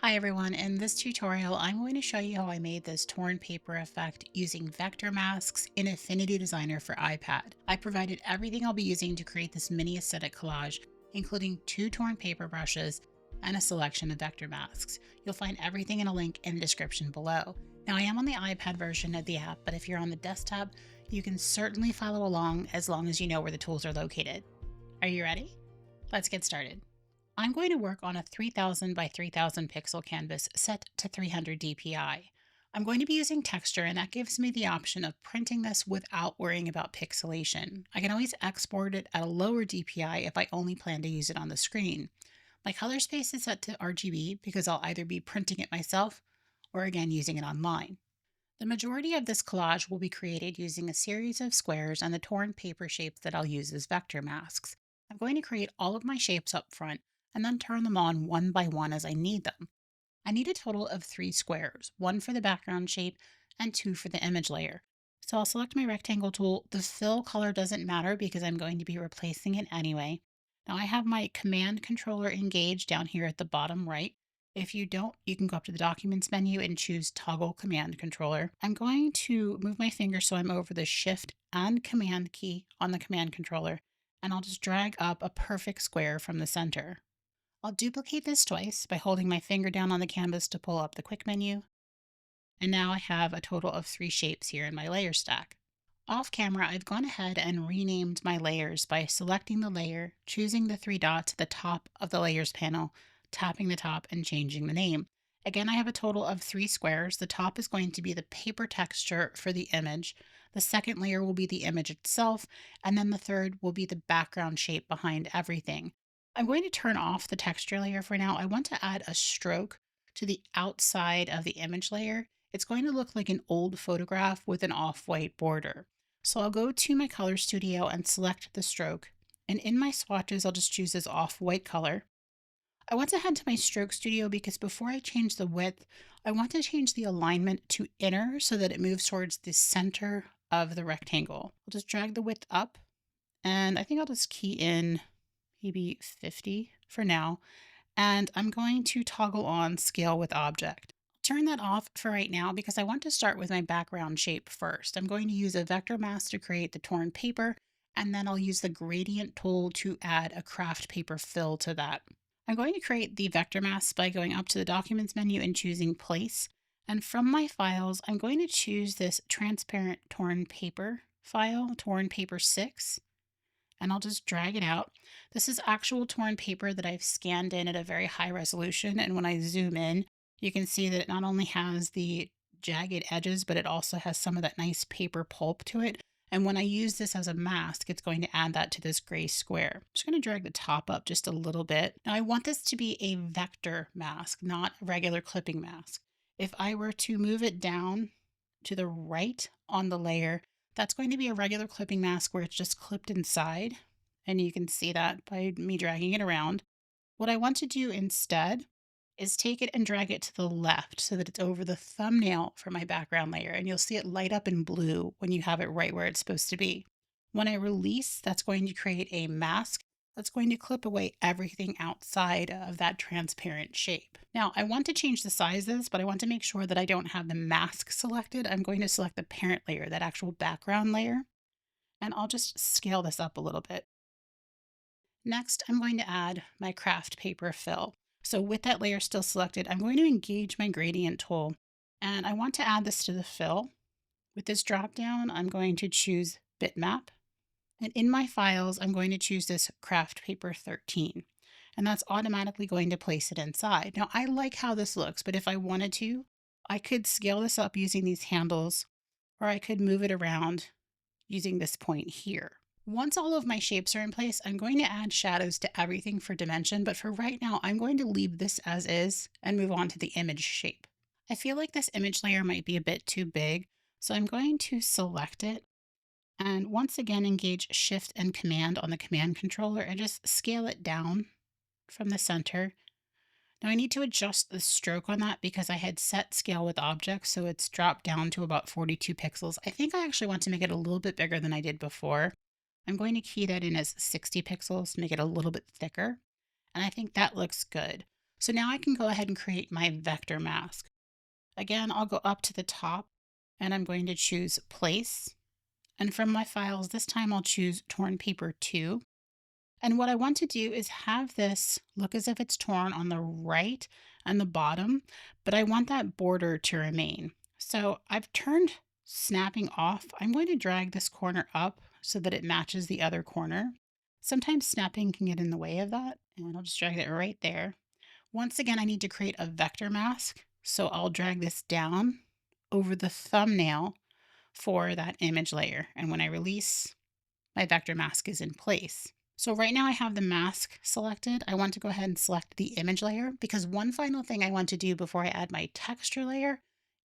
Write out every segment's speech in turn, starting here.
Hi everyone, in this tutorial I'm going to show you how I made this torn paper effect using vector masks in Affinity Designer for iPad. I provided everything I'll be using to create this mini aesthetic collage, including 2 torn paper brushes and a selection of vector masks. You'll find everything in a link in the description below. Now I am on the iPad version of the app, but if you're on the desktop, you can certainly follow along as long as you know where the tools are located. Are you ready? Let's get started. I'm going to work on a 3000 by 3000 pixel canvas set to 300 dpi. I'm going to be using texture, and that gives me the option of printing this without worrying about pixelation. I can always export it at a lower DPI if I only plan to use it on the screen. My color space is set to RGB because I'll either be printing it myself or again using it online. The majority of this collage will be created using a series of squares and the torn paper shapes that I'll use as vector masks. I'm going to create all of my shapes up front and then turn them on one by one as I need them. I need a total of 3 squares, 1 for the background shape and 2 for the image layer. So I'll select my rectangle tool. The fill color doesn't matter because I'm going to be replacing it anyway. Now I have my command controller engaged down here at the bottom right. If you don't, you can go up to the Documents menu and choose Toggle Command Controller. I'm going to move my finger so I'm over the Shift and Command key on the command controller, and I'll just drag up a perfect square from the center. I'll duplicate this twice by holding my finger down on the canvas to pull up the Quick menu, and now I have a total of 3 shapes here in my layer stack. Off camera, I've gone ahead and renamed my layers by selecting the layer, choosing the 3 dots at the top of the layers panel, tapping the top and changing the name. Again, I have a total of 3 squares. The top is going to be the paper texture for the image. The second layer will be the image itself, and then the third will be the background shape behind everything. I'm going to turn off the texture layer for now. I want to add a stroke to the outside of the image layer. It's going to look like an old photograph with an off-white border. So I'll go to my color studio and select the stroke. And in my swatches, I'll just choose this off-white color. I want to head to my stroke studio because before I change the width, I want to change the alignment to inner so that it moves towards the center of the rectangle. I'll just drag the width up, and I think I'll just key in maybe 50 for now. And I'm going to toggle on Scale with Object. Turn that off for right now because I want to start with my background shape first. I'm going to use a vector mask to create the torn paper, and then I'll use the gradient tool to add a craft paper fill to that. I'm going to create the vector mask by going up to the Documents menu and choosing Place. And from my files, I'm going to choose this transparent torn paper file, torn paper 6, and I'll just drag it out. This is actual torn paper that I've scanned in at a very high resolution, and when I zoom in, you can see that it not only has the jagged edges, but it also has some of that nice paper pulp to it. And when I use this as a mask, it's going to add that to this gray square. I'm just going to drag the top up just a little bit. Now I want this to be a vector mask, not a regular clipping mask. If I were to move it down to the right on the layer, that's going to be a regular clipping mask where it's just clipped inside. And you can see that by me dragging it around. What I want to do instead is take it and drag it to the left so that it's over the thumbnail for my background layer, and you'll see it light up in blue when you have it right where it's supposed to be. When I release, that's going to create a mask that's going to clip away everything outside of that transparent shape. Now, I want to change the sizes, but I want to make sure that I don't have the mask selected. I'm going to select the parent layer, that actual background layer, and I'll just scale this up a little bit. Next, I'm going to add my craft paper fill. So with that layer still selected, I'm going to engage my gradient tool, and I want to add this to the fill. With this drop down, I'm going to choose bitmap, and in my files, I'm going to choose this craft paper 13, and that's automatically going to place it inside. Now I like how this looks, but if I wanted to, I could scale this up using these handles, or I could move it around using this point here. Once all of my shapes are in place, I'm going to add shadows to everything for dimension, but for right now, I'm going to leave this as is and move on to the image shape. I feel like this image layer might be a bit too big, so I'm going to select it and once again engage Shift and Command on the command controller and just scale it down from the center. Now I need to adjust the stroke on that because I had set scale with objects, so it's dropped down to about 42 pixels. I think I actually want to make it a little bit bigger than I did before. I'm going to key that in as 60 pixels to make it a little bit thicker, and I think that looks good. So now I can go ahead and create my vector mask. Again, I'll go up to the top and I'm going to choose place. And from my files, this time I'll choose torn paper 2. And what I want to do is have this look as if it's torn on the right and the bottom, but I want that border to remain. So I've turned snapping off. I'm going to drag this corner up so that it matches the other corner. Sometimes snapping can get in the way of that, and I'll just drag it right there. Once again, I need to create a vector mask, so I'll drag this down over the thumbnail for that image layer. And when I release, my vector mask is in place. So right now I have the mask selected. I want to go ahead and select the image layer because one final thing I want to do before I add my texture layer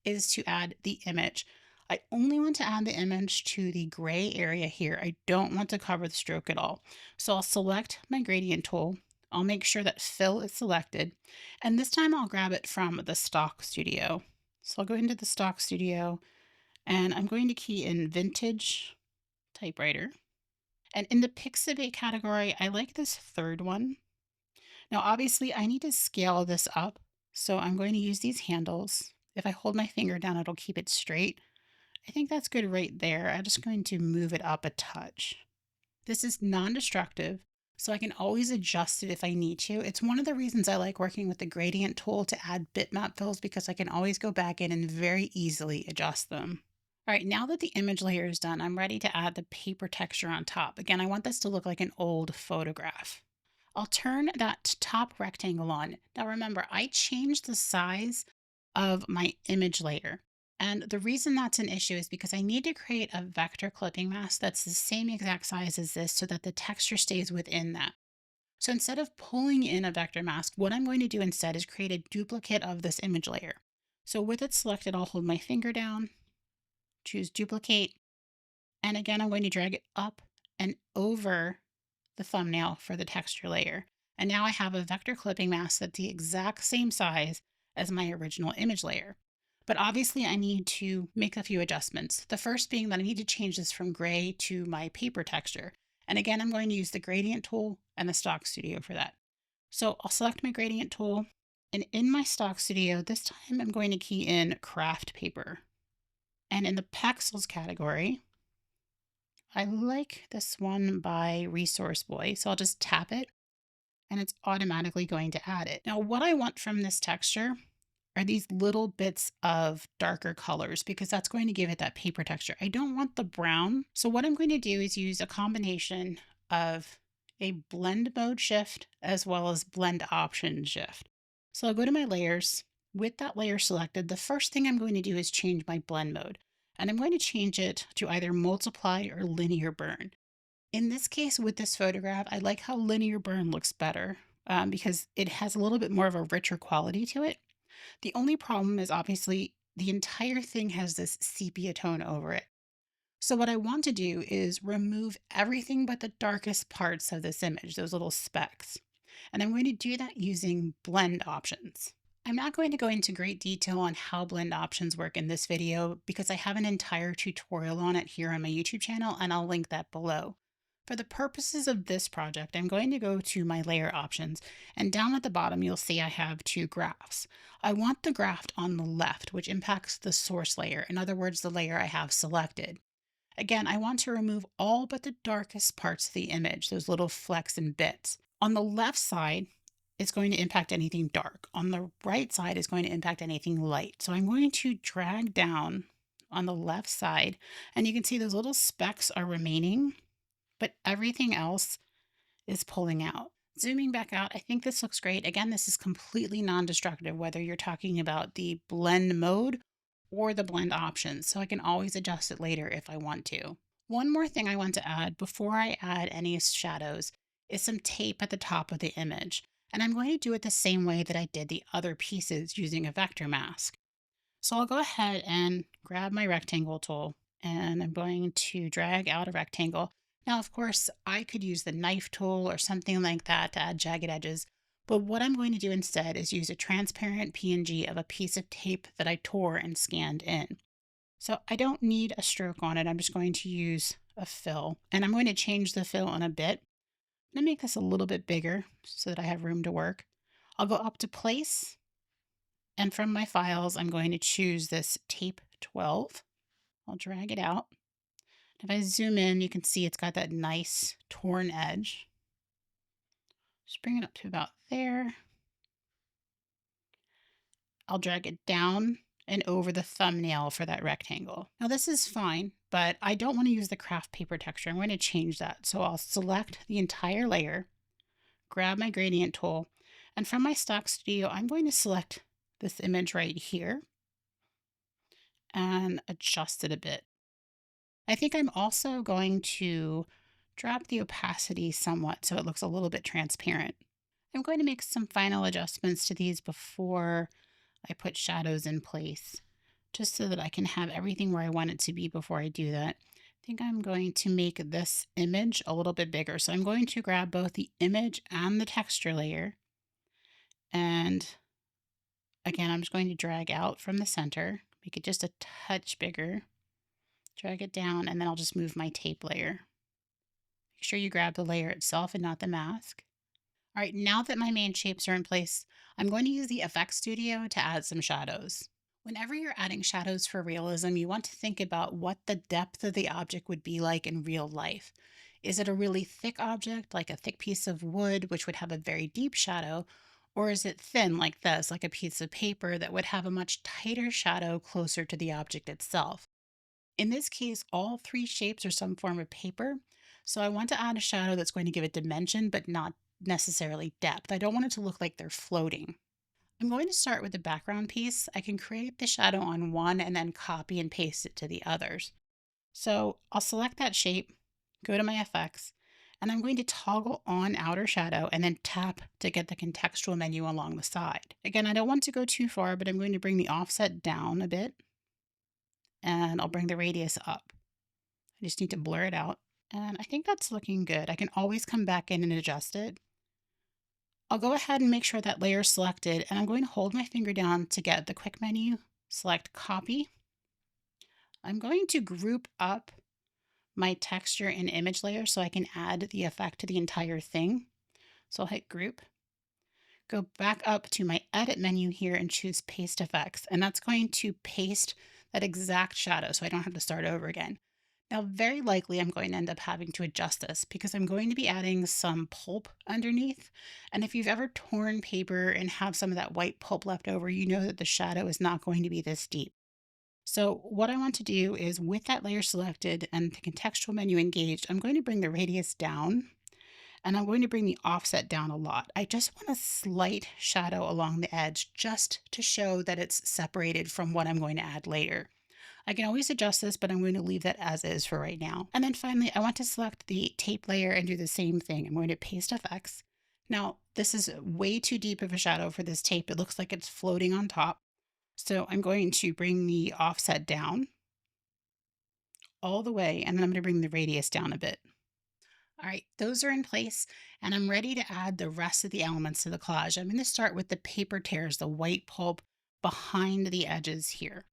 is to add the image. I only want to add the image to the gray area here. I don't want to cover the stroke at all. So I'll select my gradient tool. I'll make sure that fill is selected. And this time I'll grab it from the stock studio. So I'll go into the stock studio and I'm going to key in vintage typewriter. And in the Pixabay category, I like this third one. Now, obviously, I need to scale this up. So I'm going to use these handles. If I hold my finger down, it'll keep it straight. I think that's good right there. I'm just going to move it up a touch. This is non-destructive, so I can always adjust it if I need to. It's one of the reasons I like working with the gradient tool to add bitmap fills because I can always go back in and very easily adjust them. All right, now that the image layer is done, I'm ready to add the paper texture on top. Again, I want this to look like an old photograph. I'll turn that top rectangle on. Now remember, I changed the size of my image layer. And the reason that's an issue is because I need to create a vector clipping mask that's the same exact size as this so that the texture stays within that. So instead of pulling in a vector mask, what I'm going to do instead is create a duplicate of this image layer. So with it selected, I'll hold my finger down, choose duplicate, and again, I'm going to drag it up and over the thumbnail for the texture layer. And now I have a vector clipping mask that's the exact same size as my original image layer. But obviously I need to make a few adjustments. The first being that I need to change this from gray to my paper texture. And again, I'm going to use the gradient tool and the stock studio for that. So I'll select my gradient tool, and in my stock studio, this time I'm going to key in craft paper. And in the pixels category, I like this one by Resource Boy. So I'll just tap it and it's automatically going to add it. Now, what I want from this texture are these little bits of darker colors because that's going to give it that paper texture. I don't want the brown. So what I'm going to do is use a combination of a blend mode shift as well as blend option shift. So I'll go to my layers. With that layer selected, the first thing I'm going to do is change my blend mode. And I'm going to change it to either multiply or linear burn. In this case, with this photograph, I like how linear burn looks better because it has a little bit more of a richer quality to it. The only problem is obviously the entire thing has this sepia tone over it. So what I want to do is remove everything but the darkest parts of this image, those little specks. And I'm going to do that using blend options. I'm not going to go into great detail on how blend options work in this video because I have an entire tutorial on it here on my YouTube channel and I'll link that below. For the purposes of this project, I'm going to go to my layer options, and down at the bottom you'll see I have two graphs. I want the graph on the left, which impacts the source layer, in other words, the layer I have selected. Again, I want to remove all but the darkest parts of the image, those little flecks and bits. On the left side, it's going to impact anything dark. On the right side is going to impact anything light. So I'm going to drag down on the left side, and you can see those little specks are remaining, but everything else is pulling out. Zooming back out, I think this looks great. Again, this is completely non-destructive, whether you're talking about the blend mode or the blend options, so I can always adjust it later if I want to. One more thing I want to add before I add any shadows is some tape at the top of the image. And I'm going to do it the same way that I did the other pieces using a vector mask. So I'll go ahead and grab my rectangle tool and I'm going to drag out a rectangle. Now, of course, I could use the knife tool or something like that to add jagged edges, but what I'm going to do instead is use a transparent PNG of a piece of tape that I tore and scanned in. So I don't need a stroke on it. I'm just going to use a fill, and I'm going to change the fill in a bit. I'm going to make this a little bit bigger so that I have room to work. I'll go up to place, and from my files, I'm going to choose this tape 12. I'll drag it out. If I zoom in, you can see it's got that nice torn edge. Just bring it up to about there. I'll drag it down and over the thumbnail for that rectangle. Now this is fine, but I don't want to use the craft paper texture. I'm going to change that. So I'll select the entire layer, grab my gradient tool, and from my stock studio, I'm going to select this image right here and adjust it a bit. I think I'm also going to drop the opacity somewhat so it looks a little bit transparent. I'm going to make some final adjustments to these before I put shadows in place, just so that I can have everything where I want it to be before I do that. I think I'm going to make this image a little bit bigger. So I'm going to grab both the image and the texture layer. And again, I'm just going to drag out from the center, make it just a touch bigger, drag it down, and then I'll just move my tape layer. Make sure you grab the layer itself and not the mask. All right, now that my main shapes are in place, I'm going to use the Effects Studio to add some shadows. Whenever you're adding shadows for realism, you want to think about what the depth of the object would be like in real life. Is it a really thick object, like a thick piece of wood, which would have a very deep shadow? Or is it thin like this, like a piece of paper that would have a much tighter shadow closer to the object itself? In this case, all three shapes are some form of paper. So I want to add a shadow that's going to give it dimension, but not necessarily depth. I don't want it to look like they're floating. I'm going to start with the background piece. I can create the shadow on one and then copy and paste it to the others. So I'll select that shape, go to my effects, and I'm going to toggle on outer shadow and then tap to get the contextual menu along the side. Again, I don't want to go too far, but I'm going to bring the offset down a bit and I'll bring the radius up. I just need to blur it out. And I think that's looking good. I can always come back in and adjust it. I'll go ahead and make sure that layer is selected, and I'm going to hold my finger down to get the quick menu, select copy. I'm going to group up my texture and image layer so I can add the effect to the entire thing. So I'll hit group, go back up to my edit menu here and choose paste effects. And that's going to paste that exact shadow so I don't have to start over again. Now, very likely I'm going to end up having to adjust this because I'm going to be adding some pulp underneath. And if you've ever torn paper and have some of that white pulp left over, you know that the shadow is not going to be this deep. So what I want to do is with that layer selected and the contextual menu engaged, I'm going to bring the radius down and I'm going to bring the offset down a lot. I just want a slight shadow along the edge just to show that it's separated from what I'm going to add later. I can always adjust this, but I'm going to leave that as is for right now. And then finally, I want to select the tape layer and do the same thing. I'm going to paste effects. Now, this is way too deep of a shadow for this tape. It looks like it's floating on top. So I'm going to bring the offset down all the way, and then I'm going to bring the radius down a bit. All right, those are in place, and I'm ready to add the rest of the elements to the collage. I'm going to start with the paper tears, the white pulp behind the edges here.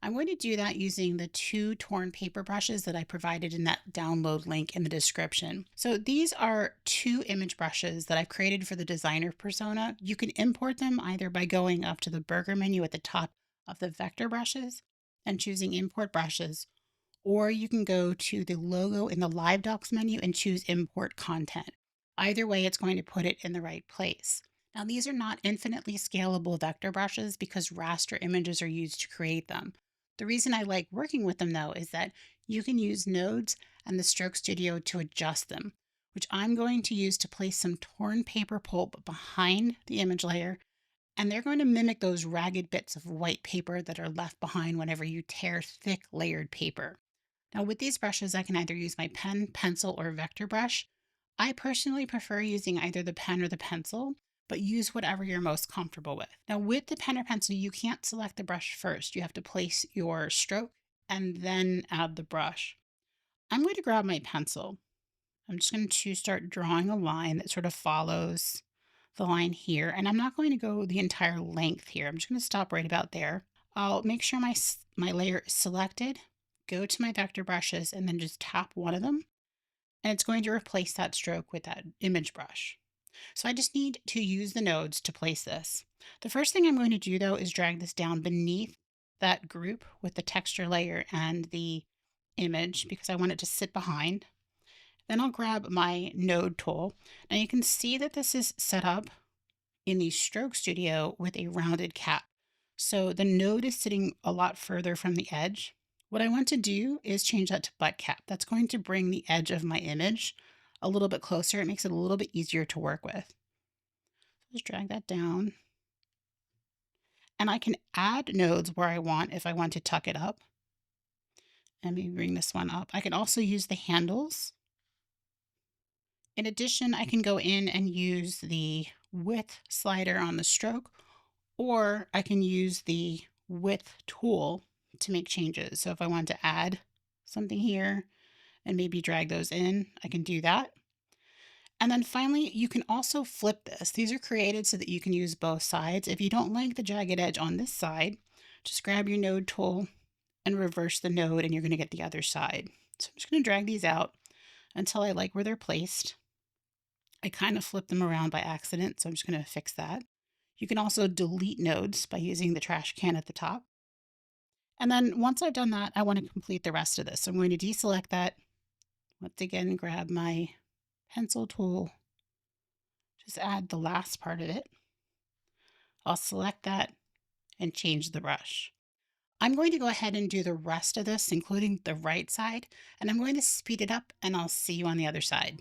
I'm going to do that using the two torn paper brushes that I provided in that download link in the description. So these are two image brushes that I've created for the designer persona. You can import them either by going up to the burger menu at the top of the vector brushes and choosing import brushes, or you can go to the logo in the Live Docs menu and choose Import Content. Either way, it's going to put it in the right place. Now, these are not infinitely scalable vector brushes because raster images are used to create them. The reason I like working with them, though, is that you can use nodes and the Stroke Studio to adjust them, which I'm going to use to place some torn paper pulp behind the image layer, and they're going to mimic those ragged bits of white paper that are left behind whenever you tear thick layered paper. Now with these brushes, I can either use my pen, pencil, or vector brush. I personally prefer using either the pen or the pencil, but use whatever you're most comfortable with. Now with the pen or pencil, you can't select the brush first. You have to place your stroke and then add the brush. I'm going to grab my pencil. I'm just going to start drawing a line that sort of follows the line here. And I'm not going to go the entire length here. I'm just going to stop right about there. I'll make sure my layer is selected, go to my vector brushes, and then just tap one of them. And it's going to replace that stroke with that image brush. So I just need to use the nodes to place this. The first thing I'm going to do though is drag this down beneath that group with the texture layer and the image because I want it to sit behind. Then I'll grab my node tool. Now you can see that this is set up in the Stroke Studio with a rounded cap. So the node is sitting a lot further from the edge. What I want to do is change that to butt cap. That's going to bring the edge of my image a little bit closer. It makes it a little bit easier to work with. Just drag that down. And I can add nodes where I want if I want to tuck it up. And maybe bring this one up. I can also use the handles. In addition, I can go in and use the width slider on the stroke, or I can use the width tool to make changes. So if I want to add something here and maybe drag those in, I can do that. And then finally, you can also flip this. These are created so that you can use both sides. If you don't like the jagged edge on this side, just grab your node tool and reverse the node and you're going to get the other side. So I'm just going to drag these out until I like where they're placed. I kind of flipped them around by accident, so I'm just going to fix that. You can also delete nodes by using the trash can at the top. And then once I've done that, I want to complete the rest of this. So I'm going to deselect that. Once again, grab my pencil tool. Just add the last part of it. I'll select that and change the brush. I'm going to go ahead and do the rest of this, including the right side, and I'm going to speed it up and I'll see you on the other side.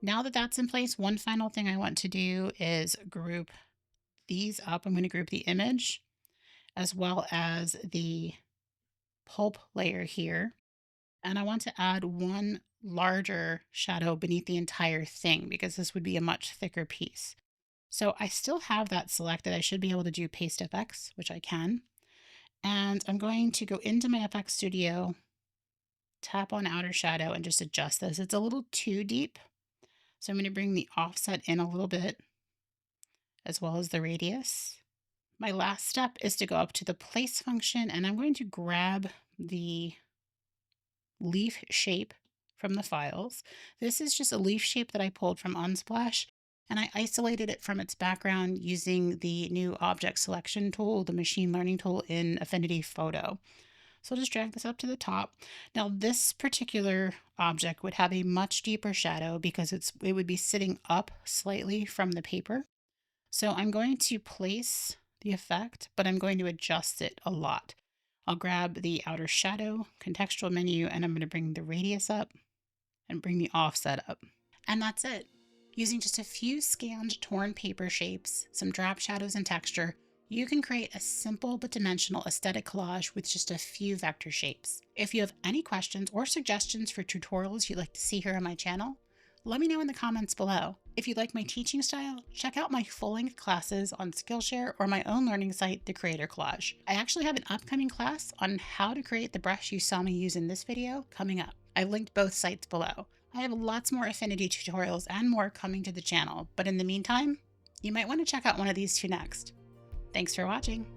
Now that that's in place, one final thing I want to do is group these up. I'm going to group the image as well as the pulp layer here. And I want to add one larger shadow beneath the entire thing because this would be a much thicker piece. So I still have that selected. I should be able to do paste FX, which I can. And I'm going to go into my FX Studio, tap on outer shadow and just adjust this. It's a little too deep. So I'm going to bring the offset in a little bit, as well as the radius. My last step is to go up to the place function, and I'm going to grab the leaf shape from the files. This is just a leaf shape that I pulled from Unsplash, and I isolated it from its background using the new object selection tool, the machine learning tool in Affinity Photo. So I'll just drag this up to the top. Now this particular object would have a much deeper shadow because it would be sitting up slightly from the paper. So I'm going to place the effect, but I'm going to adjust it a lot. I'll grab the outer shadow contextual menu and I'm going to bring the radius up and bring the offset up. And that's it. Using just a few scanned torn paper shapes, some drop shadows and texture, you can create a simple but dimensional aesthetic collage with just a few vector shapes. If you have any questions or suggestions for tutorials you'd like to see here on my channel, let me know in the comments below. If you like my teaching style, check out my full-length classes on Skillshare or my own learning site, The Creator Collage. I actually have an upcoming class on how to create the brush you saw me use in this video coming up. I've linked both sites below. I have lots more Affinity tutorials and more coming to the channel, but in the meantime, you might want to check out one of these two next. Thanks for watching.